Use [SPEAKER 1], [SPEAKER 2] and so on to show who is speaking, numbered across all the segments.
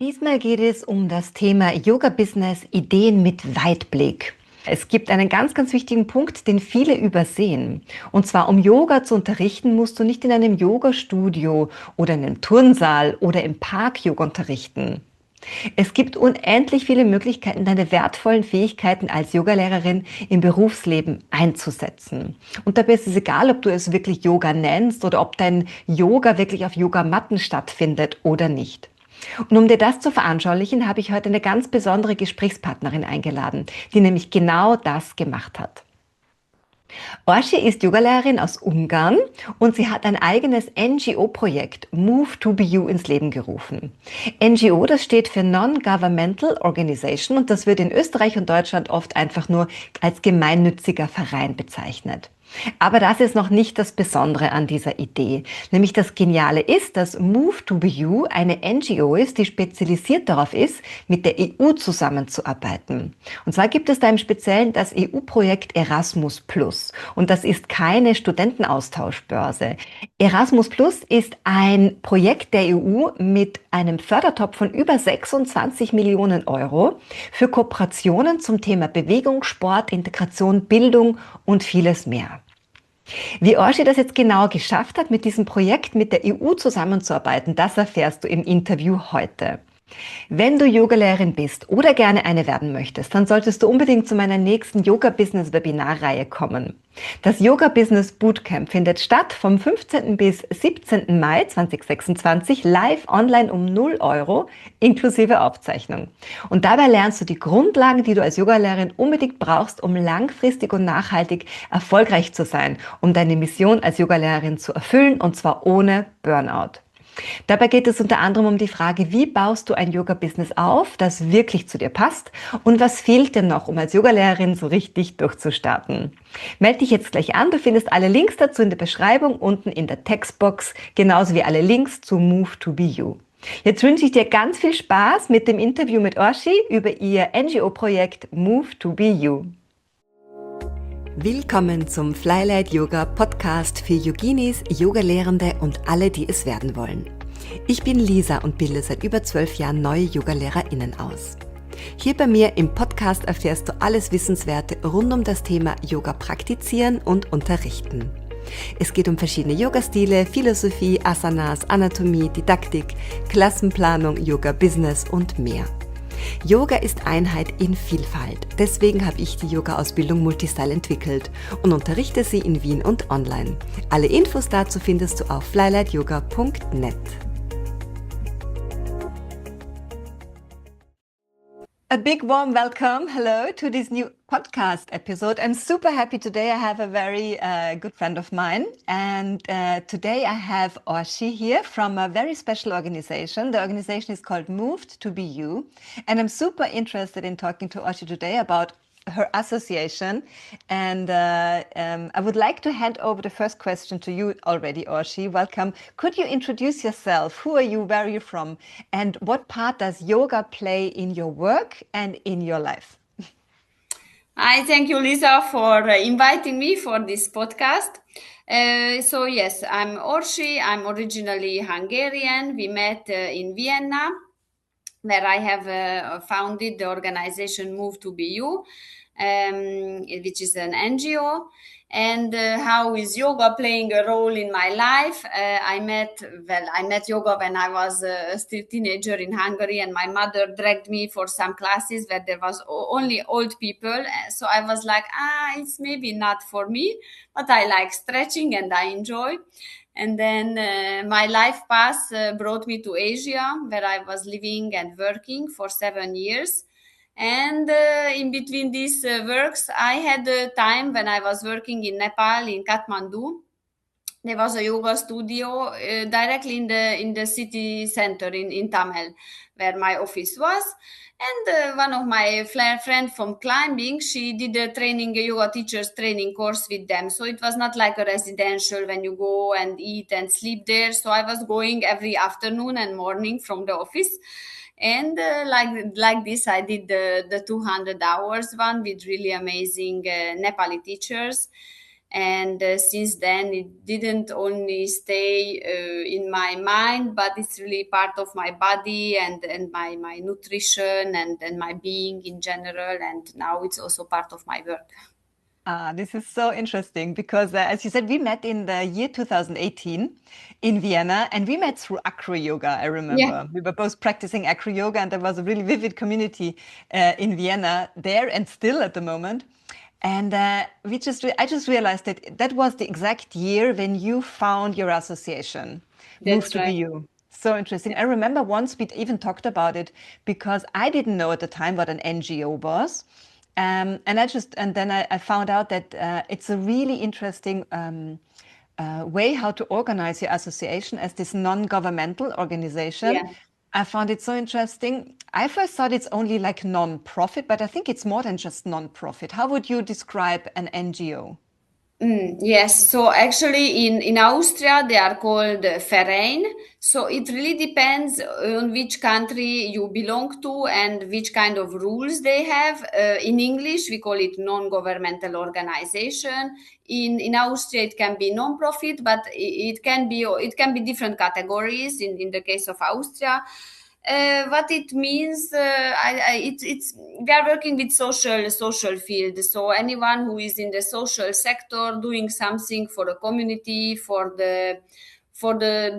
[SPEAKER 1] Diesmal geht es um das Thema Yoga-Business Ideen mit Weitblick. Es gibt einen ganz, ganz wichtigen Punkt, den viele übersehen. Und zwar, um Yoga zu unterrichten, musst du nicht in einem Yogastudio oder in einem Turnsaal oder im Park Yoga unterrichten. Es gibt unendlich viele Möglichkeiten, deine wertvollen Fähigkeiten als Yogalehrerin im Berufsleben einzusetzen. Und dabei ist es egal, ob du es wirklich Yoga nennst oder ob dein Yoga wirklich auf Yogamatten stattfindet oder nicht. Und um dir das zu veranschaulichen, habe ich heute eine ganz besondere Gesprächspartnerin eingeladen, die nämlich genau das gemacht hat. Orsi ist Yogalehrerin aus Ungarn und sie hat ein eigenes NGO-Projekt Move to Be You ins Leben gerufen. NGO, das steht für Non-Governmental Organization und das wird in Österreich und Deutschland oft einfach nur als gemeinnütziger Verein bezeichnet. Aber das ist noch nicht das Besondere an dieser Idee. Nämlich das Geniale ist, dass Move to Be You eine NGO ist, die spezialisiert darauf ist, mit der EU zusammenzuarbeiten. Und zwar gibt es da im Speziellen das EU-Projekt Erasmus+. Und das ist keine Studentenaustauschbörse. Erasmus+ ist ein Projekt der EU mit einem Fördertopf von über 26 Millionen Euro für Kooperationen zum Thema Bewegung, Sport, Integration, Bildung und vieles mehr. Wie Orsi das jetzt genau geschafft hat, mit diesem Projekt mit der EU zusammenzuarbeiten, das erfährst du im Interview heute. Wenn du Yogalehrerin bist oder gerne eine werden möchtest, dann solltest du unbedingt zu meiner nächsten Yoga-Business-Webinarreihe kommen. Das Yoga-Business Bootcamp findet statt vom 15. bis 17. Mai 2026 live online um 0 Euro inklusive Aufzeichnung. Und dabei lernst du die Grundlagen, die du als Yogalehrerin unbedingt brauchst, um langfristig und nachhaltig erfolgreich zu sein, um deine Mission als Yogalehrerin zu erfüllen und zwar ohne Burnout. Dabei geht es unter anderem um die Frage, wie baust du ein Yoga-Business auf, das wirklich zu dir passt und was fehlt dir noch, um als Yogalehrerin so richtig durchzustarten. Melde dich jetzt gleich an, du findest alle Links dazu in der Beschreibung unten in der Textbox, genauso wie alle Links zu Move to Be You. Jetzt wünsche ich dir ganz viel Spaß mit dem Interview mit Orsi über ihr NGO-Projekt Move to Be You. Willkommen zum Flylight Yoga Podcast für Yoginis, Yogalehrende und alle, die es werden wollen. Ich bin Lisa und bilde seit über 12 Jahren neue YogalehrerInnen aus. Hier bei mir im Podcast erfährst du alles Wissenswerte rund um das Thema Yoga praktizieren und unterrichten. Es geht um verschiedene Yoga-Stile, Philosophie, Asanas, Anatomie, Didaktik, Klassenplanung, Yoga-Business und mehr. Yoga ist Einheit in Vielfalt. Deswegen habe ich die Yoga-Ausbildung Multistyle entwickelt und unterrichte sie in Wien und online. Alle Infos dazu findest du auf flylightyoga.net. A big warm welcome, hello, to this new podcast episode. I'm super happy today. I have a very good friend of mine, and today I have Orsi here from a very special organization. The organization is called Moved to Be You, and I'm super interested in talking to Orsi today about her association. And I would like to hand over the first question to you already, Orsi. Welcome. Could you introduce yourself? Who are you? Where are you from? And what part does yoga play in your work and in your life?
[SPEAKER 2] Hi, thank you, Lisa, for inviting me for this podcast. So yes, I'm Orsi. I'm originally Hungarian. We met in Vienna, where I have founded the organization Move to Be You, which is an NGO. And how is yoga playing a role in my life? I met yoga when I was still teenager in Hungary, and my mother dragged me for some classes where there was only old people. So I was like, it's maybe not for me, but I like stretching and I enjoy. And then my life path brought me to Asia, where I was living and working for 7 years. And in between these works, I had a time when I was working in Nepal, in Kathmandu. There was a yoga studio directly in the city center in Tamil, where my office was. And one of my friends from climbing, she did a yoga teacher's training course with them. So it was not like a residential when you go and eat and sleep there. So I was going every afternoon and morning from the office. And like this, I did the 200 hours one with really amazing Nepali teachers. And since then, it didn't only stay in my mind, but it's really part of my body and my nutrition and my being in general. And now it's also part of my work.
[SPEAKER 1] This is so interesting because, as you said, we met in the year 2018 in Vienna, and we met through acro yoga. I
[SPEAKER 2] Yeah,
[SPEAKER 1] remember we were both practicing acro yoga, and there was a really vivid community in Vienna there, and still at the moment. And I just realized that that was the exact year when you found your association, Move
[SPEAKER 2] that's
[SPEAKER 1] to Be
[SPEAKER 2] right.
[SPEAKER 1] You. So interesting. I remember once we even talked about it because I didn't know at the time what an NGO was. And then I found out that it's a really interesting way how to organize your association as this non-governmental organization.
[SPEAKER 2] Yeah.
[SPEAKER 1] I found it so interesting. I first thought it's only like non-profit, but I think it's more than just non-profit. How would you describe an NGO?
[SPEAKER 2] Yes, so actually in Austria they are called Verein. So it really depends on which country you belong to and which kind of rules they have. In English we call it non-governmental organization. In Austria it can be non-profit, but it can be different categories in the case of Austria. What it means, it's we are working with social field. So anyone who is in the social sector doing something for the community, for the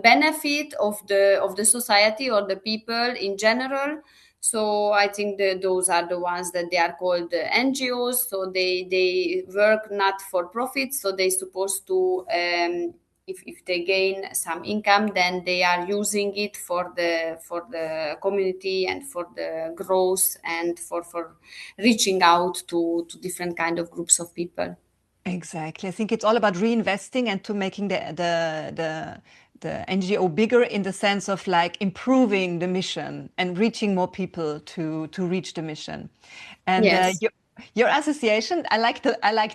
[SPEAKER 2] benefit of the society or the people in general. So I think that those are the ones that they are called NGOs. So they work not for profit. So they supposed to if they gain some income, then they are using it for the community and for the growth and for reaching out to different kind of groups of people.
[SPEAKER 1] Exactly. I think it's all about reinvesting and to making the NGO bigger in the sense of like improving the mission and reaching more people to reach the mission. And
[SPEAKER 2] Yes.
[SPEAKER 1] your association, I like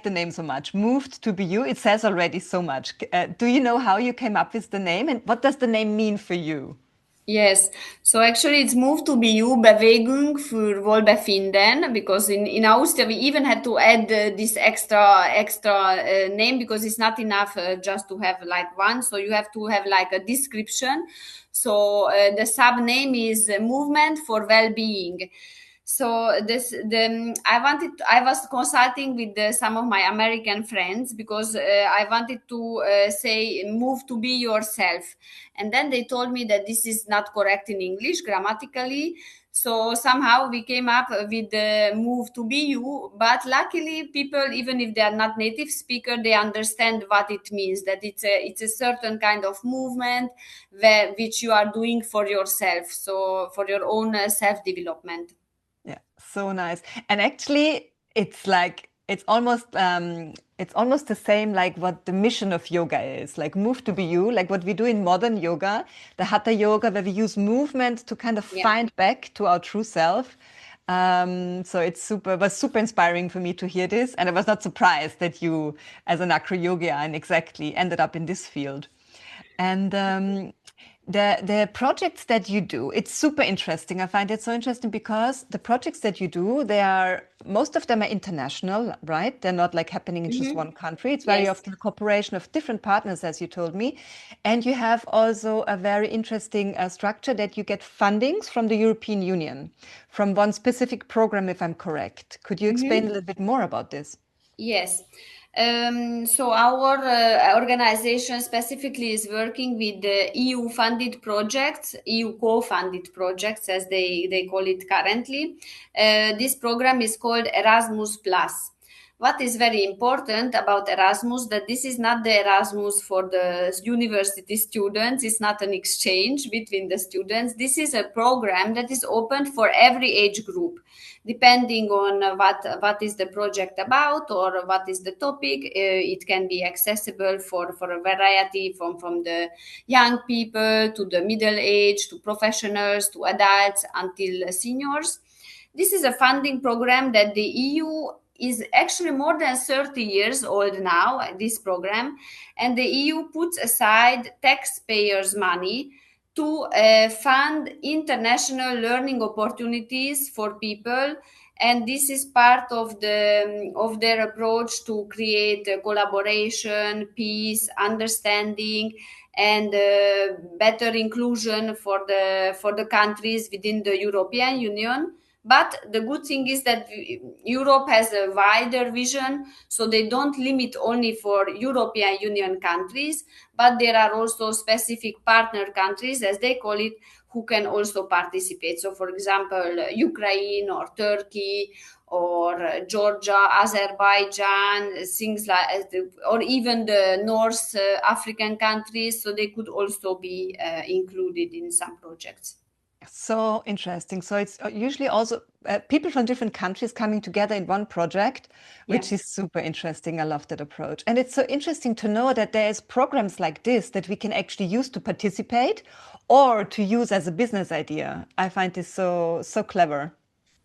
[SPEAKER 1] the name so much. Moved to be you. It says already so much. Do you know how you came up with the name and what does the name mean for you?
[SPEAKER 2] Yes, so actually it's moved to BU Bewegung für Wohlbefinden because in Austria we even had to add this extra name because it's not enough just to have like one, so you have to have like a description. So the sub name is Movement for Well-being. So I was consulting with some of my American friends because I wanted to say move to be yourself, and then they told me that this is not correct in English grammatically. So somehow we came up with the move to be you, but luckily people, even if they are not native speaker, they understand what it means, that it's a certain kind of movement which you are doing for yourself, so for your own self development.
[SPEAKER 1] Yeah, so nice. And actually, it's almost the same like what the mission of yoga is, like move to be you, like what we do in modern yoga, the hatha yoga, where we use movement to kind of
[SPEAKER 2] Yeah.
[SPEAKER 1] find back to our true self. So was super inspiring for me to hear this, and I was not surprised that you, as an acro yogian, exactly ended up in this field. And the projects that you do, it's super interesting. I find it so interesting because the projects that you do, most of them are international, right? They're not like happening in just
[SPEAKER 2] Mhm.
[SPEAKER 1] one country. It's very
[SPEAKER 2] Yes.
[SPEAKER 1] often a cooperation of different partners, as you told me. And you have also a very interesting structure that you get fundings from the European Union, from one specific program, if I'm correct. Could you explain a
[SPEAKER 2] Mhm.
[SPEAKER 1] little bit more about this?
[SPEAKER 2] Yes. So our organization specifically is working with the EU funded projects, EU co-funded projects, as they call it currently. This program is called Erasmus Plus. What is very important about Erasmus, that this is not the Erasmus for the university students. It's not an exchange between the students. This is a program that is open for every age group, depending on what is the project about or what is the topic. It can be accessible for a variety, from the young people to the middle age to professionals to adults until seniors. This is a funding program that the EU is actually more than 30 years old now, this program, and the EU puts aside taxpayers' money to fund international learning opportunities for people, and this is part of their approach to create collaboration, peace, understanding, and better inclusion for the countries within the European Union. But the good thing is that Europe has a wider vision, so they don't limit only for European Union countries, but there are also specific partner countries, as they call it, who can also participate. So, for example, Ukraine or Turkey or Georgia, Azerbaijan, things like, or even the North African countries. So they could also be included in some projects.
[SPEAKER 1] So interesting. So it's usually also people from different countries coming together in one project,
[SPEAKER 2] Yeah.
[SPEAKER 1] which is super interesting. I love that approach. And it's so interesting to know that there's programs like this that we can actually use to participate or to use as a business idea. I find this so clever.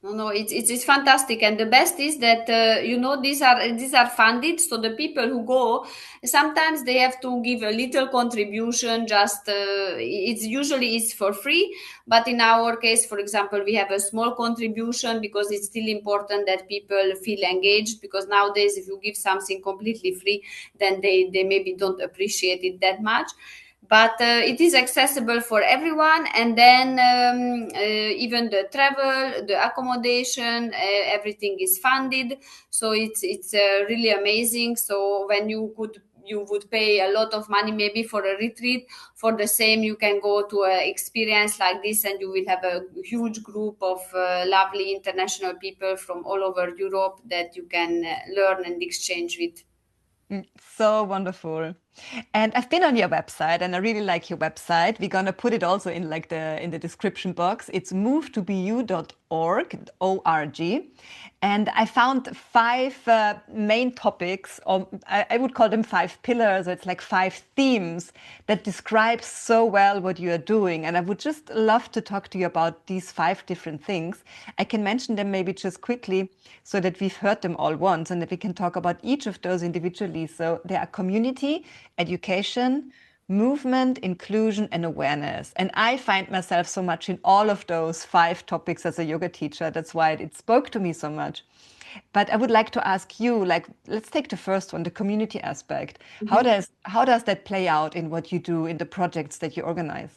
[SPEAKER 2] No, it's fantastic, and the best is that these are funded. So the people who go, sometimes they have to give a little contribution. Just it's usually is for free, but in our case, for example, we have a small contribution because it's still important that people feel engaged. Because nowadays, if you give something completely free, then they maybe don't appreciate it that much, but it is accessible for everyone. And then even the travel, the accommodation, everything is funded, so it's really amazing. So when you would pay a lot of money maybe for a retreat, for the same you can go to an experience like this, and you will have a huge group of lovely international people from all over Europe that you can learn and exchange with.
[SPEAKER 1] So wonderful. And I've been on your website and I really like your website. We're gonna put it also in like the description box. It's movetobu.org, O-R-G. And I found five main topics, or I would call them five pillars, or it's like five themes that describe so well what you are doing. And I would just love to talk to you about these five different things. I can mention them maybe just quickly so that we've heard them all once and that we can talk about each of those individually. So they are community, education, movement, inclusion, and awareness. And I find myself so much in all of those five topics as a yoga teacher. That's why it spoke to me so much. But I would like to ask you, like, let's take the first one, the community aspect. How does that play out in what you do in the projects that you organize?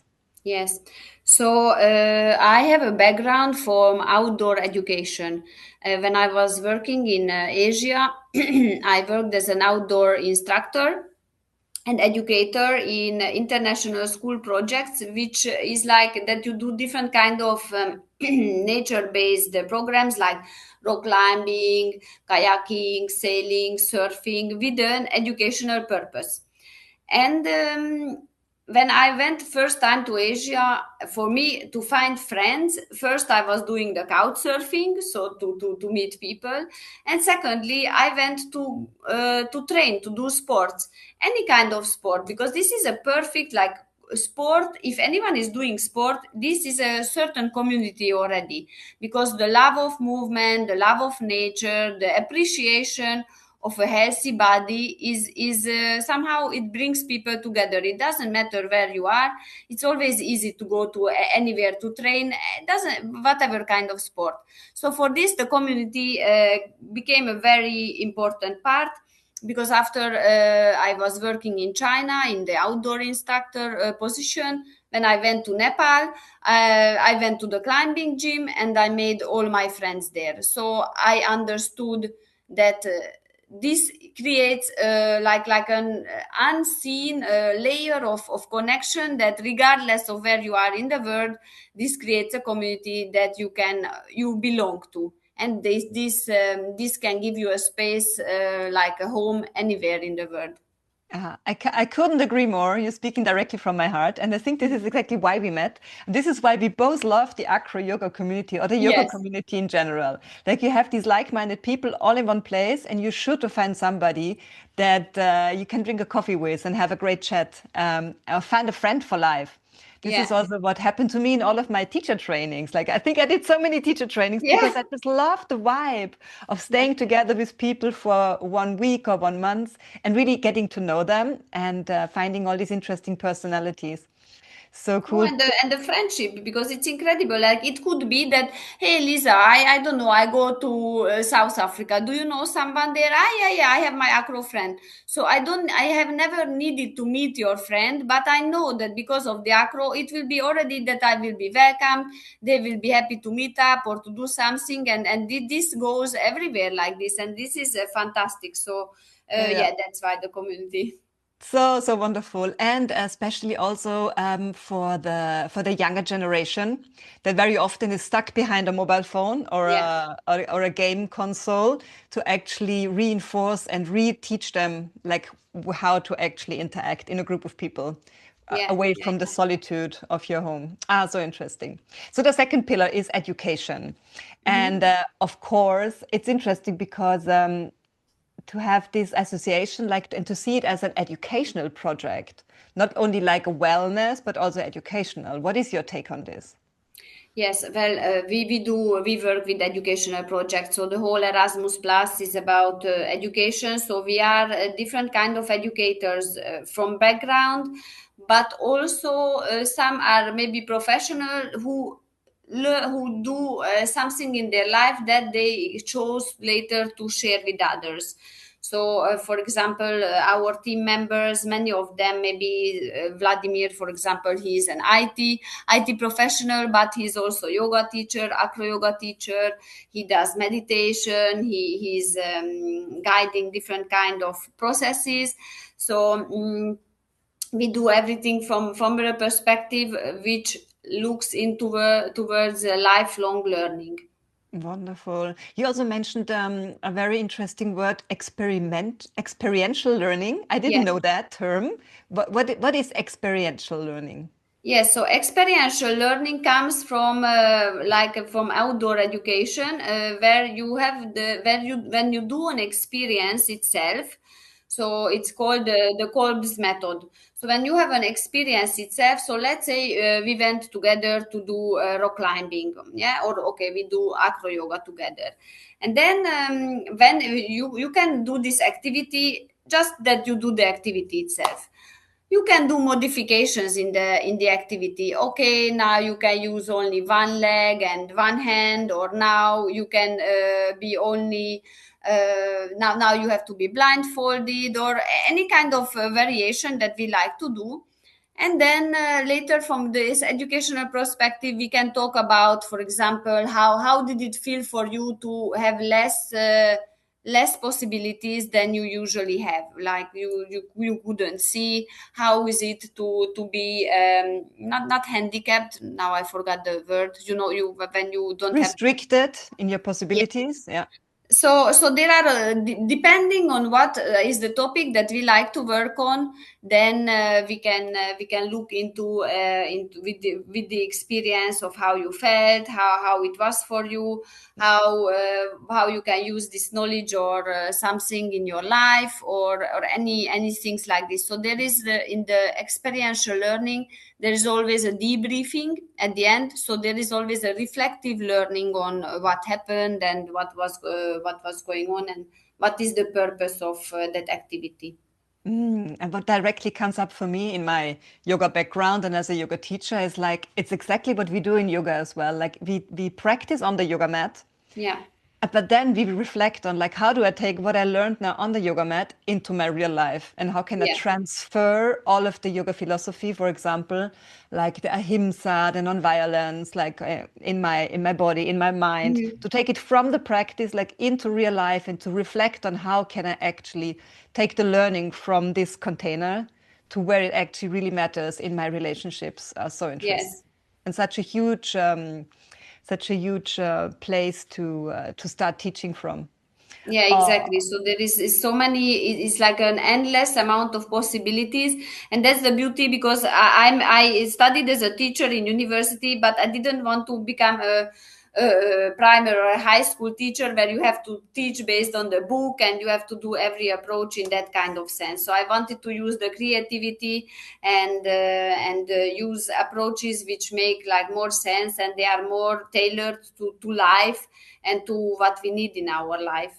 [SPEAKER 2] Yes. So I have a background from outdoor education. When I was working in Asia, I worked as an outdoor instructor and educator in international school projects, which is like that you do different kind of nature-based programs like rock climbing, kayaking, sailing, surfing with an educational purpose. And when I went first time to Asia, for me to find friends, first I was doing the couch surfing, so to meet people, and secondly I went to train to do sports, any kind of sport, because this is a perfect like sport. If anyone is doing sport, this is a certain community already, because the love of movement, the love of nature, the appreciation of a healthy body is somehow it brings people together. It doesn't matter where you are, it's always easy to go to anywhere to train. It doesn't, whatever kind of sport. So for this the community became a very important part, because after I was working in China in the outdoor instructor position, when I went to Nepal, I went to the climbing gym and I made all my friends there. So I understood that this creates like an unseen layer of connection, that regardless of where you are in the world, this creates a community that you belong to, and this can give you a space like a home anywhere in the world.
[SPEAKER 1] I couldn't agree more. You're speaking directly from my heart. And I think this is exactly why we met. This is why we both love the acro yoga community or the yoga
[SPEAKER 2] Yes.
[SPEAKER 1] community in general. Like you have these like-minded people all in one place, and you're sure to find somebody that you can drink a coffee with and have a great chat, or find a friend for life. This
[SPEAKER 2] Yeah.
[SPEAKER 1] is also what happened to me in all of my teacher trainings. Like I think I did so many teacher trainings
[SPEAKER 2] Yeah.
[SPEAKER 1] because I just love the vibe of
[SPEAKER 2] Yeah.
[SPEAKER 1] staying together with people for 1 week or 1 month and really getting to know them and finding all these interesting personalities. So
[SPEAKER 2] No,
[SPEAKER 1] cool.
[SPEAKER 2] and the friendship, because it's incredible. Like it could be that, hey Lisa, I don't know, I go to South Africa. Do you know someone there? Ah, yeah, yeah, I have my acro friend. So I have never needed to meet your friend, but I know that because of the acro, it will be already that I will be welcome. They will be happy to meet up or to do something, and this goes everywhere like this, and this is fantastic. So
[SPEAKER 1] Yeah.
[SPEAKER 2] yeah, that's why the community.
[SPEAKER 1] So, so wonderful. And especially also for the younger generation that very often is stuck behind a mobile phone or
[SPEAKER 2] Yeah,
[SPEAKER 1] or a game console to actually reinforce and reteach them like how to actually interact in a group of people
[SPEAKER 2] yeah,
[SPEAKER 1] away
[SPEAKER 2] yeah.
[SPEAKER 1] from the solitude of your home. Ah, so interesting. So the second pillar is education. And
[SPEAKER 2] Mhm.
[SPEAKER 1] of course, it's interesting because to have this association like and to see it as an educational project, not only like a wellness but also educational. What is your take on this?
[SPEAKER 2] Yes, well, we work with educational projects. So the whole Erasmus Plus is about education. So we are different kind of educators from background, but also some are maybe professional who do something in their life that they chose later to share with others. So, for example, our team members, many of them, maybe Vladimir, for example, he is an IT professional, but he's also yoga teacher, acro yoga teacher. He does meditation. He's guiding different kind of processes. So we do everything from the perspective which looks towards lifelong learning.
[SPEAKER 1] Wonderful. You also mentioned a very interesting word, experiential learning. I didn't
[SPEAKER 2] Yes.
[SPEAKER 1] know that term. What is experiential learning?
[SPEAKER 2] Yes, so experiential learning comes from from outdoor education, where you have the where you when you do an experience itself. So it's called the Kolb's method. So when you have an experience itself, so let's say we went together to do rock climbing, yeah, or okay, we do acro yoga together, and then when you can do this activity, just that you do the activity itself. You can do modifications in the activity. Okay, now you can use only one leg and one hand, or now you can be only now you have to be blindfolded, or any kind of variation that we like to do. And then later, from this educational perspective, we can talk about, for example, how did it feel for you to have less possibilities than you usually have, like you couldn't see. How is it to be not handicapped, now I forgot the word, you when you don't have.
[SPEAKER 1] Restricted in your
[SPEAKER 2] Yeah.
[SPEAKER 1] possibilities? Yeah.
[SPEAKER 2] So there are depending on what is the topic that we like to work on, then we can look into with the experience of how you felt, how it was for you, how you can use this knowledge or something in your life, or any things like this. So there is in the experiential learning, there is always a debriefing at the end. So there is always a reflective learning on what happened and what was going on, and what is the purpose of that activity.
[SPEAKER 1] And what directly comes up for me in my yoga background and as a yoga teacher is like it's exactly what we do in yoga as well. Like we practice on the yoga mat.
[SPEAKER 2] Yeah,
[SPEAKER 1] But then we reflect on like how do I take what I learned now on the yoga mat into my real life and how can I
[SPEAKER 2] yeah.
[SPEAKER 1] transfer all of the yoga philosophy, for example, like the ahimsa, the non-violence, like in my body, in my mind,
[SPEAKER 2] Mhm.
[SPEAKER 1] to take it from the practice like into real life and to reflect on how can I actually take the learning from this container to where it actually really matters in my relationships. So interesting
[SPEAKER 2] Yes.
[SPEAKER 1] and such a huge place to start teaching from.
[SPEAKER 2] Yeah, exactly. So there is so many. It's like an endless amount of possibilities, and that's the beauty. Because I studied as a teacher in university, but I didn't want to become a primary or a high school teacher where you have to teach based on the book and you have to do every approach in that kind of sense. So I wanted to use the creativity and use approaches which make like more sense, and they are more tailored to life and to what we need in our life.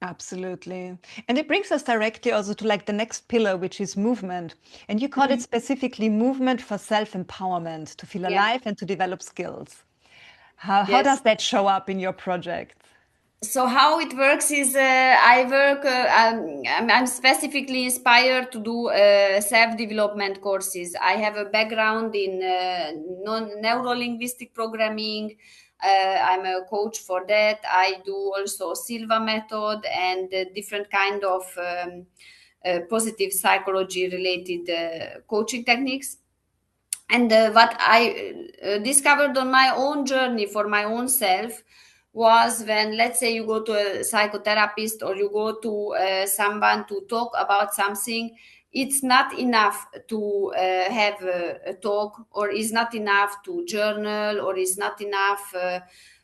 [SPEAKER 1] Absolutely. And it brings us directly also to like the next pillar, which is movement. And you call it
[SPEAKER 2] Mhm.
[SPEAKER 1] specifically movement for self-empowerment, to feel
[SPEAKER 2] Yeah.
[SPEAKER 1] alive and to develop skills. How does
[SPEAKER 2] Yes.
[SPEAKER 1] that show up in your project?
[SPEAKER 2] So how it works is I work. I'm specifically inspired to do self-development courses. I have a background in neuro-linguistic programming. I'm a coach for that. I do also Silva method and different kind of positive psychology related coaching techniques. And what I discovered on my own journey for my own self was when, let's say, you go to a psychotherapist or you go to someone to talk about something. It's not enough to have a talk, or is not enough to journal, or is not enough.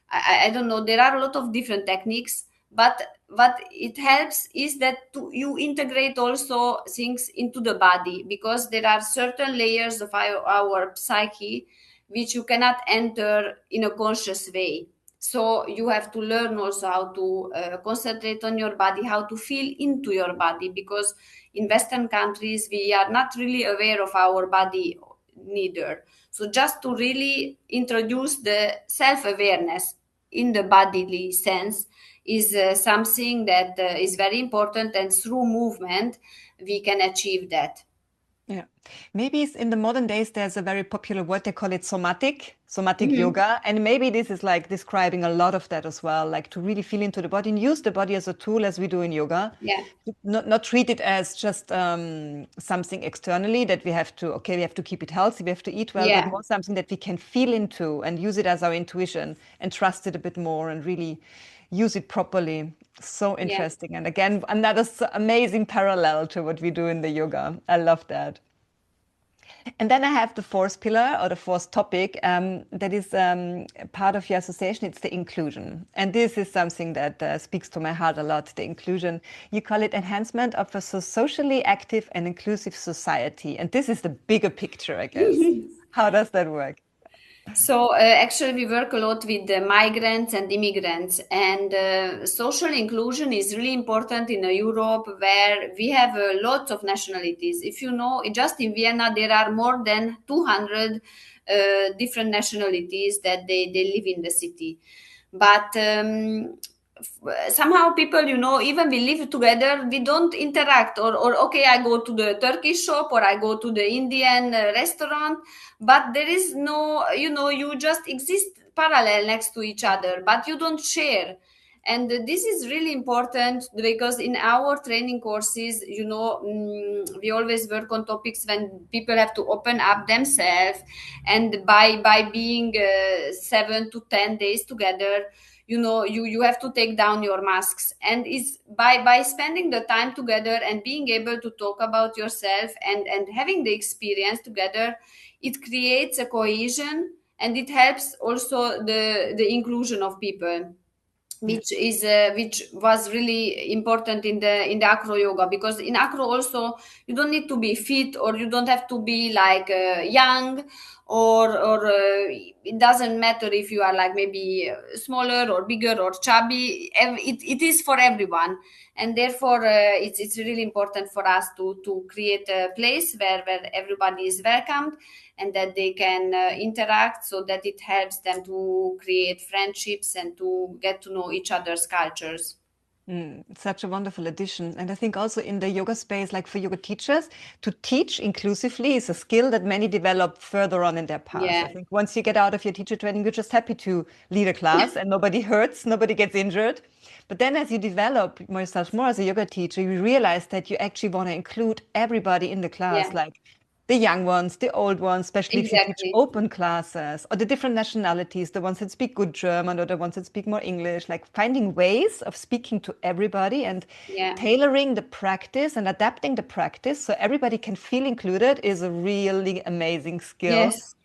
[SPEAKER 2] I don't know. There are a lot of different techniques, but what it helps is that you integrate also things into the body, because there are certain layers of our psyche which you cannot enter in a conscious way. So you have to learn also how to concentrate on your body, how to feel into your body, because in Western countries we are not really aware of our body neither. So just to really introduce the self-awareness in the bodily sense is something that is very important, and through movement we can achieve that.
[SPEAKER 1] Yeah. Maybe in the modern days, there's a very popular word, they call it somatic
[SPEAKER 2] Mhm.
[SPEAKER 1] yoga. And maybe this is like describing a lot of that as well, like to really feel into the body and use the body as a tool as we do in yoga.
[SPEAKER 2] Yeah,
[SPEAKER 1] Not treat it as just something externally that we have to keep it healthy, we have to eat well, but
[SPEAKER 2] yeah,
[SPEAKER 1] more something that we can feel into and use it as our intuition and trust it a bit more and really use it properly. So
[SPEAKER 2] yeah.
[SPEAKER 1] interesting. And again, another amazing parallel to what we do in the yoga. I love that. And then I have the fourth pillar or the fourth topic that is part of your association. It's the inclusion. And this is something that speaks to my heart a lot, the inclusion. You call it enhancement of a socially active and inclusive society. And this is the bigger picture, I guess. How does that work?
[SPEAKER 2] So actually, we work a lot with the migrants and immigrants, and social inclusion is really important in Europe, where we have lots of nationalities. If you know, just in Vienna, there are more than 200 different nationalities that they live in the city. But somehow people, even we live together, we don't interact, or okay, I go to the Turkish shop or I go to the Indian restaurant, but there is no, you just exist parallel next to each other, but you don't share. And this is really important, because in our training courses, we always work on topics when people have to open up themselves, and by being 7 to 10 days together, you have to take down your masks, and is by spending the time together and being able to talk about yourself and having the experience together, it creates a cohesion, and it helps also the inclusion of people,
[SPEAKER 1] Yeah.
[SPEAKER 2] which was really important in the acro yoga, because in acro also you don't need to be fit, or you don't have to be like young, or it doesn't matter if you are like maybe smaller or bigger or chubby. It is for everyone, and therefore it's really important for us to create a place where everybody is welcomed, and that they can interact, so that it helps them to create friendships and to get to know each other's cultures.
[SPEAKER 1] Such a wonderful addition. And I think also in the yoga space, like for yoga teachers, to teach inclusively is a skill that many develop further on in their path. I
[SPEAKER 2] Yeah,
[SPEAKER 1] think once you get out of your teacher training, you're just happy to lead a class and nobody hurts, nobody gets injured. But then as you develop yourself more as a yoga teacher, you realize that you actually want to include everybody in the class,
[SPEAKER 2] yeah,
[SPEAKER 1] like the young ones, the old ones, especially if you teach
[SPEAKER 2] exactly.
[SPEAKER 1] open classes, or the different nationalities, the ones that speak good German or the ones that speak more English, like finding ways of speaking to everybody and
[SPEAKER 2] Yeah.
[SPEAKER 1] tailoring the practice and adapting the practice so everybody can feel included is a really amazing skill.
[SPEAKER 2] Yes.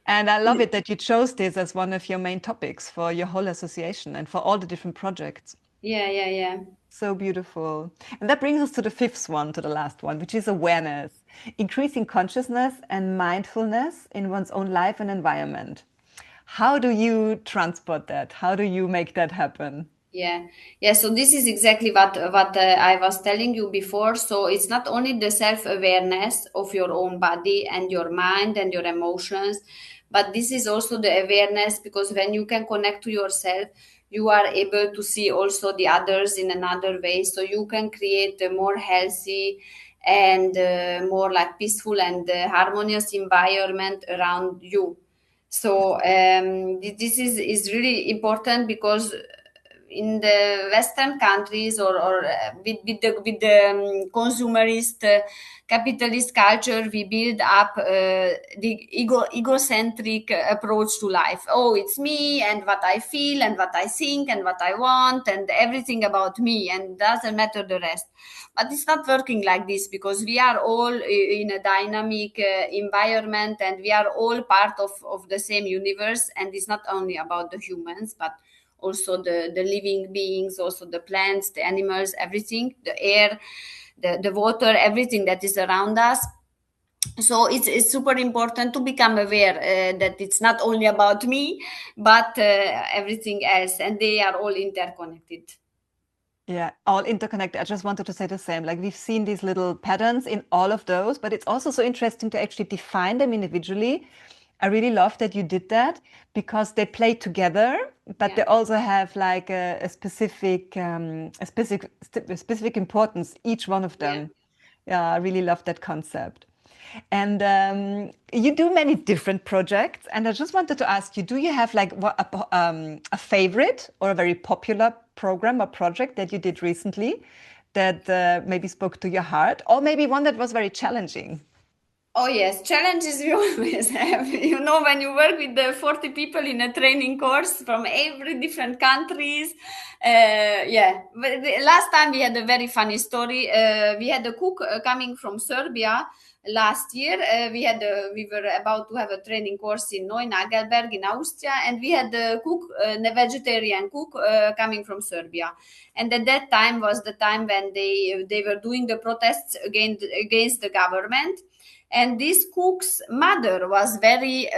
[SPEAKER 1] And I love it that you chose this as one of your main topics for your whole association and for all the different projects.
[SPEAKER 2] Yeah, yeah, yeah.
[SPEAKER 1] So beautiful. And that brings us to the fifth one, to the last one, which is awareness, increasing consciousness and mindfulness in one's own life and environment. How do you transport that? How do you make that happen?
[SPEAKER 2] Yeah. So this is exactly what I was telling you before. So it's not only the self-awareness of your own body and your mind and your emotions, but this is also the awareness, because when you can connect to yourself, you are able to see also the others in another way. So you can create a more healthy and more like peaceful and harmonious environment around you. So this is really important, because in the Western countries, or with the consumerist capitalist culture, we build up the egocentric approach to life. Oh, it's me and what I feel and what I think and what I want and everything about me, and doesn't matter the rest. But it's not working like this, because we are all in a dynamic environment, and we are all part of the same universe. And it's not only about the humans, but also the living beings, also the plants, the animals, everything, the air, the water, everything that is around us. So it's super important to become aware that it's not only about me, but everything else, and they are all interconnected.
[SPEAKER 1] Yeah, all interconnected. I just wanted to say the same. Like we've seen these little patterns in all of those, but it's also so interesting to actually define them individually. I really love that you did that because they play together, but
[SPEAKER 2] Yeah.
[SPEAKER 1] they also have like a specific importance, each one of
[SPEAKER 2] Yeah.
[SPEAKER 1] them. Yeah, I really love that concept. And you do many different projects. And I just wanted to ask you, do you have like a favorite or a very popular program or project that you did recently that maybe spoke to your heart, or maybe one that was very challenging?
[SPEAKER 2] Oh yes, challenges we always have. When you work with the 40 people in a training course from every different countries. Yeah, but last time we had a very funny story. We had a cook coming from Serbia last year. We were about to have a training course in Neunagelberg in Austria, and we had a cook, a vegetarian cook, coming from Serbia. And at that time was the time when they were doing the protests against the government. And this cook's mother was very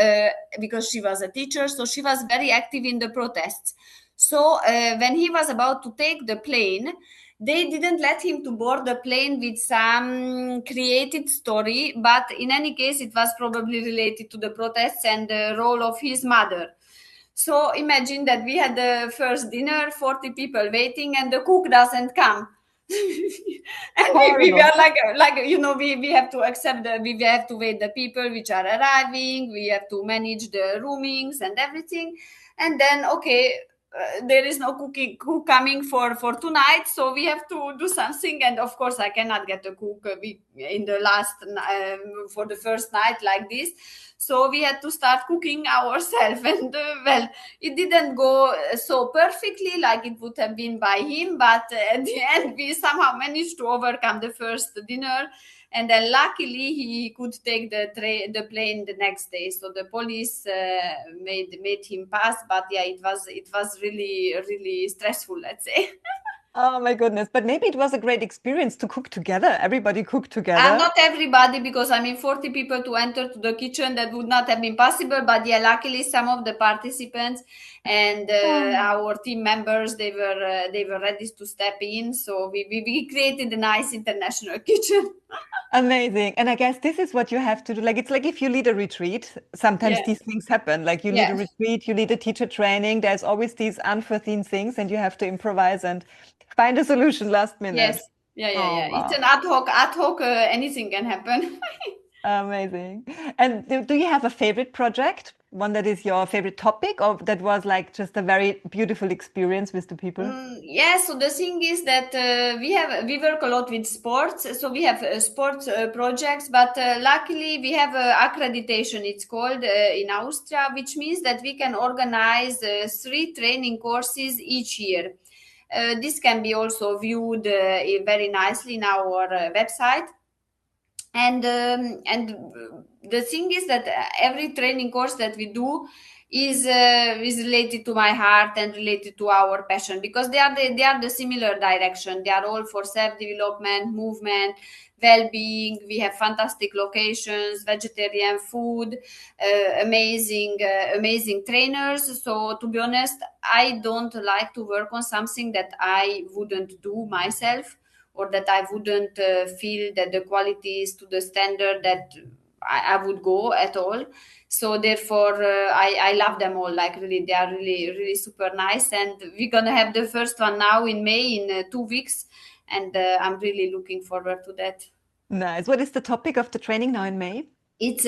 [SPEAKER 2] because she was a teacher, so she was very active in the protests. So when he was about to take the plane, they didn't let him to board the plane with some created story, but in any case it was probably related to the protests and the role of his mother. So imagine that we had the first dinner, 40 people waiting, and the cook doesn't come. And we
[SPEAKER 1] Horrible.
[SPEAKER 2] are we have to accept we have to wait the people which are arriving, we have to manage the roomings and everything. And then, okay, there is no cook coming for tonight, so we have to do something. And of course I cannot get a cook in the last for the first night like this. So we had to start cooking ourselves. And well, it didn't go so perfectly like it would have been by him, but at the end we somehow managed to overcome the first dinner. And then luckily he could take the plane the next day. So the police made him pass. But yeah, it was really really stressful, let's say.
[SPEAKER 1] Oh my goodness. But maybe it was a great experience to cook together. Everybody cooked together.
[SPEAKER 2] Not everybody, because I mean, 40 people to enter to the kitchen, that would not have been possible. But yeah, luckily some of the participants and our team members, they were ready to step in. So we created a nice international kitchen.
[SPEAKER 1] Amazing. And I guess this is what you have to do. Like, it's like if you lead a retreat, sometimes
[SPEAKER 2] Yeah,
[SPEAKER 1] these things happen. Like, you lead a
[SPEAKER 2] yeah.
[SPEAKER 1] retreat, you lead a teacher training, there's always these unforeseen things, and you have to improvise and find a solution last
[SPEAKER 2] Yes.
[SPEAKER 1] minute.
[SPEAKER 2] Yeah.
[SPEAKER 1] Oh,
[SPEAKER 2] It's an
[SPEAKER 1] wow.
[SPEAKER 2] ad hoc, anything can happen.
[SPEAKER 1] Amazing. And do you have a favorite project? One that is your favorite topic, or that was like just a very beautiful experience with the people?
[SPEAKER 2] Yeah, so the thing is that we work a lot with sports, so we have sports projects, but luckily we have accreditation. It's called in Austria, which means that we can organize 3 training courses each year. This can be also viewed very nicely in our website. And the thing is that every training course that we do is related to my heart and related to our passion, because they are the similar direction. They are all for self development, movement, well-being. We have fantastic locations, vegetarian food, amazing trainers. So to be honest, I don't like to work on something that I wouldn't do myself, or that I wouldn't feel that the quality is to the standard that I would go at all. So therefore, I love them all. Like really, they are really super nice. And we're gonna have the first one now in May, in 2 weeks, and I'm really looking forward to that.
[SPEAKER 1] Nice. What is the topic of the training now in May?
[SPEAKER 2] It's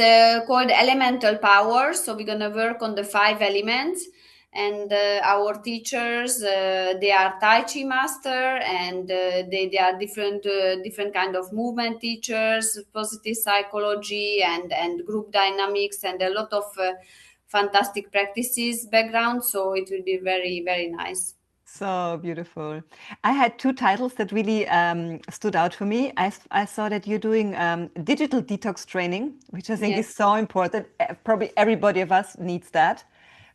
[SPEAKER 2] called Elemental Power. So we're gonna work on the 5 elements, and our teachers, they are Tai Chi master, and they are different kind of movement teachers, positive psychology, and group dynamics, and a lot of fantastic practices background. So it will be very nice.
[SPEAKER 1] So beautiful. I had two titles that really stood out for me. I saw that you're doing digital detox training, which I think
[SPEAKER 2] Yes.
[SPEAKER 1] is so important. Probably everybody of us needs that,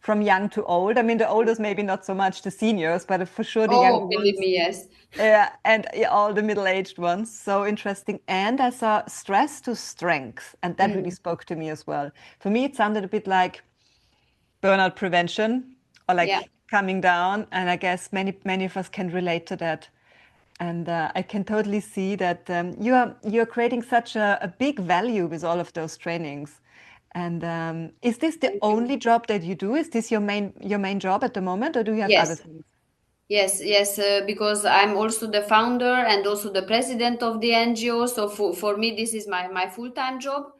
[SPEAKER 1] from young to old. I mean, the oldest maybe not so much, the seniors, but for sure the
[SPEAKER 2] Oh,
[SPEAKER 1] younger
[SPEAKER 2] believe
[SPEAKER 1] ones.
[SPEAKER 2] me, yes.
[SPEAKER 1] And all the middle-aged ones. So interesting. And I saw stress to strength, and that really
[SPEAKER 2] Mm.
[SPEAKER 1] spoke to me as well. For me, it sounded a bit like burnout prevention or
[SPEAKER 2] Yeah.
[SPEAKER 1] like coming down. And I guess many of us can relate to that. And I can totally see that you're creating such a big value with all of those trainings. And is this the
[SPEAKER 2] Thank you.
[SPEAKER 1] only job that you do? Is this your main job at the moment, or do you have other
[SPEAKER 2] Yes.
[SPEAKER 1] things?
[SPEAKER 2] Yes, because I'm also the founder and also the president of the NGO. So for me, this is my full-time job.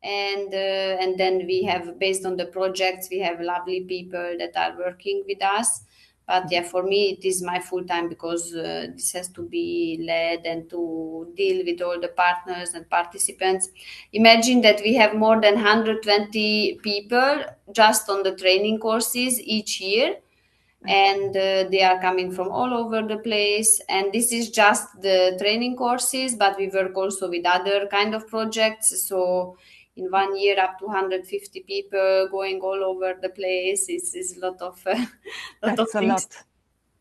[SPEAKER 2] And then we have, based on the projects, we have lovely people that are working with us. But yeah, for me, it is my full-time, because this has to be led and to deal with all the partners and participants. Imagine that we have more than 120 people just on the training courses each year, and they are coming from all over the place. And this is just the training courses, but we work also with other kind of projects. So in one year, up to 150 people going all over the place is a lot of lot of
[SPEAKER 1] That's a
[SPEAKER 2] things.
[SPEAKER 1] lot.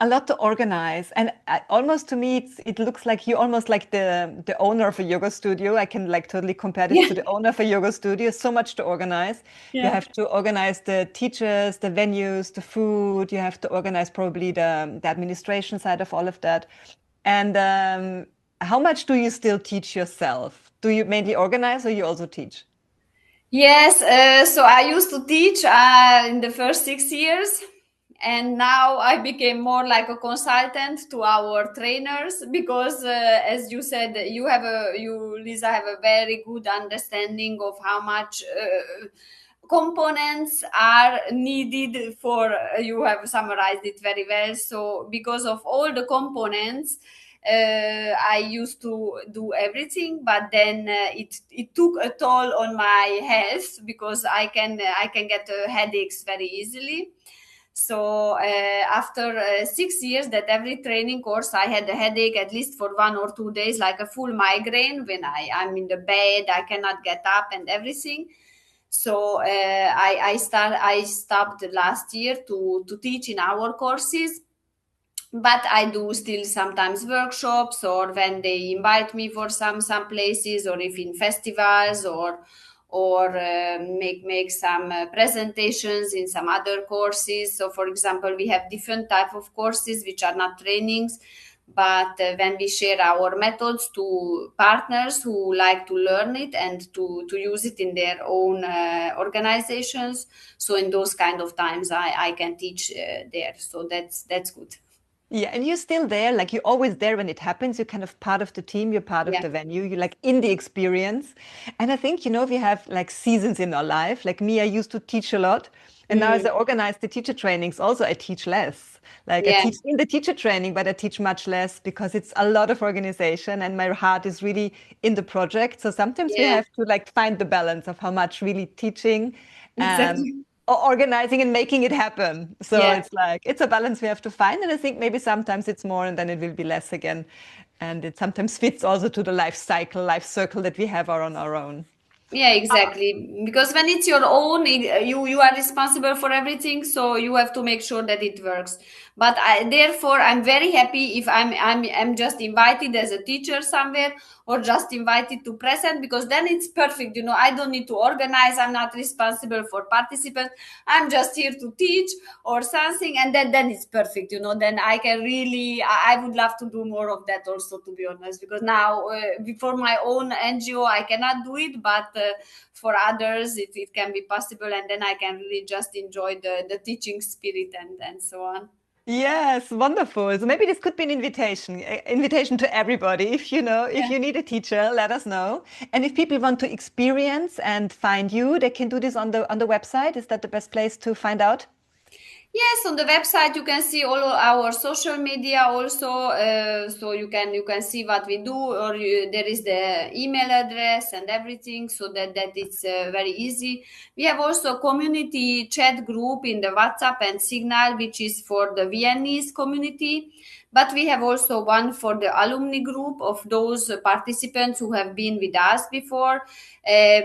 [SPEAKER 1] A lot to organize. And almost to me, it looks like you're almost like the owner of a yoga studio. I can like totally compare this
[SPEAKER 2] Yeah,
[SPEAKER 1] to the owner of a yoga studio. So much to organize. You
[SPEAKER 2] yeah.
[SPEAKER 1] have to organize the teachers, the venues, the food. You have to organize probably the administration side of all of that. And how much do you still teach yourself? Do you mainly organize or you also teach?
[SPEAKER 2] Yes, so I used to teach in the first 6 years, and now I became more like a consultant to our trainers, because, as you said, Lisa, have a very good understanding of how much components are needed for. You have summarized it very well. So because of all the components, I used to do everything, but then it took a toll on my health, because I can get headaches very easily. So after 6 years, that every training course I had a headache at least for 1 or 2 days, like a full migraine. When I'm in the bed, I cannot get up and everything. So I stopped last year to teach in our courses, but I do still sometimes workshops, or when they invite me for some places, or if in festivals, or make some presentations in some other courses. So for example, we have different type of courses which are not trainings, but when we share our methods to partners who like to learn it and to use it in their own organizations, so in those kind of times I can teach there. So that's good.
[SPEAKER 1] Yeah, and you're still there, like you're always there when it happens. You're kind of part of the team, you're part of
[SPEAKER 2] Yeah.
[SPEAKER 1] the venue, you're like in the experience. And I think, we have like seasons in our life. Like me, I used to teach a lot. And now as I
[SPEAKER 2] Mm.
[SPEAKER 1] organize the teacher trainings, also I teach less. Like I
[SPEAKER 2] Yeah.
[SPEAKER 1] teach in the teacher training, but I teach much less because it's a lot of organization and my heart is really in the project. So sometimes we
[SPEAKER 2] Yeah.
[SPEAKER 1] have to like find the balance of how much really teaching. Um,
[SPEAKER 2] Exactly.
[SPEAKER 1] or organizing and making it happen. So
[SPEAKER 2] Yeah.
[SPEAKER 1] it's like it's a balance we have to find. And I think maybe sometimes it's more and then it will be less again. And it sometimes fits also to the life cycle, life circle that we have are on our own.
[SPEAKER 2] Yeah, exactly. Because when it's your own, you are responsible for everything, so you have to make sure that it works. But therefore, I'm very happy if I'm just invited as a teacher somewhere or just invited to present, because then it's perfect. I don't need to organize. I'm not responsible for participants. I'm just here to teach or something, and then it's perfect. Then I can really. I would love to do more of that also, to be honest, because now before my own NGO I cannot do it, but for others it can be possible, and then I can really just enjoy the teaching spirit and so on.
[SPEAKER 1] Yes, wonderful. So maybe this could be an invitation to everybody. If
[SPEAKER 2] Yeah.
[SPEAKER 1] you need a teacher, let us know. And if people want to experience and find you, they can do this on the website. Is that the best place to find out?
[SPEAKER 2] Yes, on the website you can see all of our social media also, so you can see what we do, or there is the email address and everything, so that it's very easy. We have also a community chat group in the WhatsApp and Signal, which is for the Viennese community, but we have also one for the alumni group of those participants who have been with us before,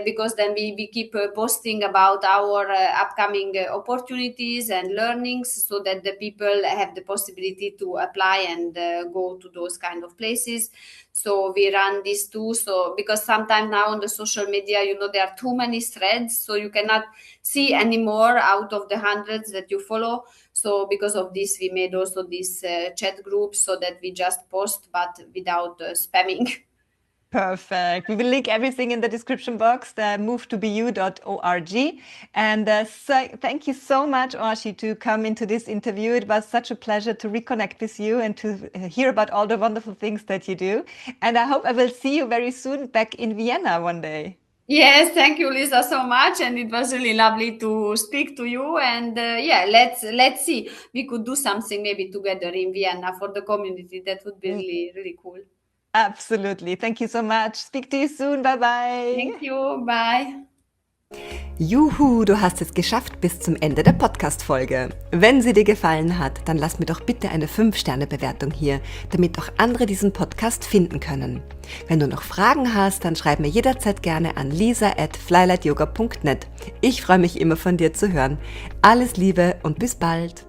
[SPEAKER 2] because then we keep posting about our upcoming opportunities and learnings, so that the people have the possibility to apply and go to those kind of places. So we run these too. So because sometimes now on the social media, there are too many threads, so you cannot see anymore out of the hundreds that you follow. So because of this, we made also this chat group, so that we just post but without spamming.
[SPEAKER 1] Perfect. We will link everything in the description box, the movetobu.org. And so, thank you so much, Orshi, to come into this interview. It was such a pleasure to reconnect with you and to hear about all the wonderful things that you do. And I hope I will see you very soon back in Vienna one day.
[SPEAKER 2] Yes, thank you, Lisa, so much, and it was really lovely to speak to you. And yeah, let's see. We could do something maybe together in Vienna for the community. That would be
[SPEAKER 1] Mm,
[SPEAKER 2] really really cool.
[SPEAKER 1] absolutely. Thank you so much. Speak to you soon. Bye bye.
[SPEAKER 2] Thank you. Bye.
[SPEAKER 1] Juhu, du hast es geschafft bis zum Ende der Podcast-Folge. Wenn sie dir gefallen hat, dann lass mir doch bitte eine 5-Sterne-Bewertung hier, damit auch andere diesen Podcast finden können. Wenn du noch Fragen hast, dann schreib mir jederzeit gerne an lisa@flylightyoga.net. Ich freue mich immer von dir zu hören. Alles Liebe und bis bald.